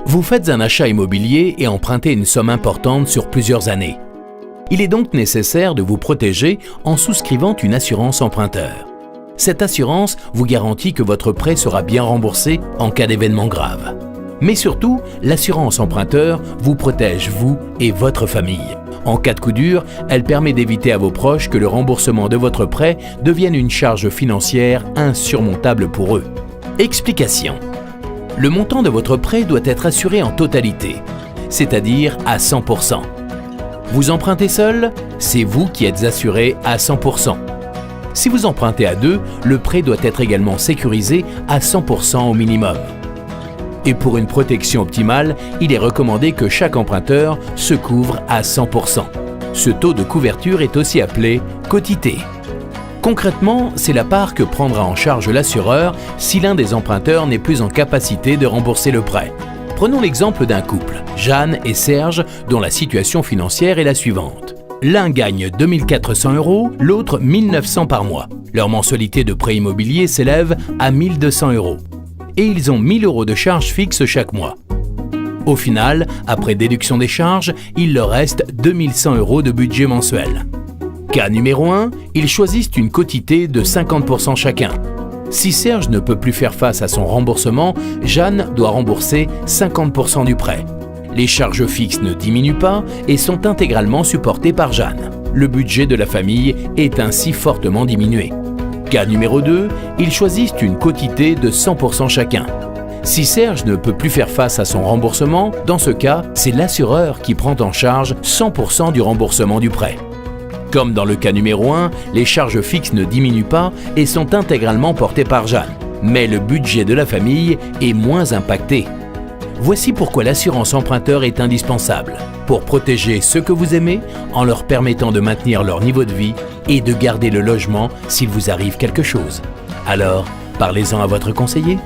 Vous faites un achat immobilier et empruntez une somme importante sur plusieurs années. Il est donc nécessaire de vous protéger en souscrivant une assurance emprunteur. Cette assurance vous garantit que votre prêt sera bien remboursé en cas d'événement grave. Mais surtout, l'assurance emprunteur vous protège vous et votre famille. En cas de coup dur, elle permet d'éviter à vos proches que le remboursement de votre prêt devienne une charge financière insurmontable pour eux. Explication. Le montant de votre prêt doit être assuré en totalité, c'est-à-dire à 100%. Vous empruntez seul, c'est vous qui êtes assuré à 100%. Si vous empruntez à deux, le prêt doit être également sécurisé à 100% au minimum. Et pour une protection optimale, il est recommandé que chaque emprunteur se couvre à 100%. Ce taux de couverture est aussi appelé quotité. Concrètement, c'est la part que prendra en charge l'assureur si l'un des emprunteurs n'est plus en capacité de rembourser le prêt. Prenons l'exemple d'un couple, Jeanne et Serge, dont la situation financière est la suivante. L'un gagne 2 400 €, l'autre 1 900 par mois. Leur mensualité de prêt immobilier s'élève à 1 200 €. Et ils ont 1 000 € de charges fixes chaque mois. Au final, après déduction des charges, il leur reste 2 100 € de budget mensuel. Cas numéro 1, ils choisissent une quotité de 50% chacun. Si Serge ne peut plus faire face à son remboursement, Jeanne doit rembourser 50% du prêt. Les charges fixes ne diminuent pas et sont intégralement supportées par Jeanne. Le budget de la famille est ainsi fortement diminué. Cas numéro 2, ils choisissent une quotité de 100% chacun. Si Serge ne peut plus faire face à son remboursement, dans ce cas, c'est l'assureur qui prend en charge 100% du remboursement du prêt. Comme dans le cas numéro 1, les charges fixes ne diminuent pas et sont intégralement portées par Jeanne. Mais le budget de la famille est moins impacté. Voici pourquoi l'assurance emprunteur est indispensable, pour protéger ceux que vous aimez en leur permettant de maintenir leur niveau de vie et de garder le logement s'il vous arrive quelque chose. Alors, parlez-en à votre conseiller.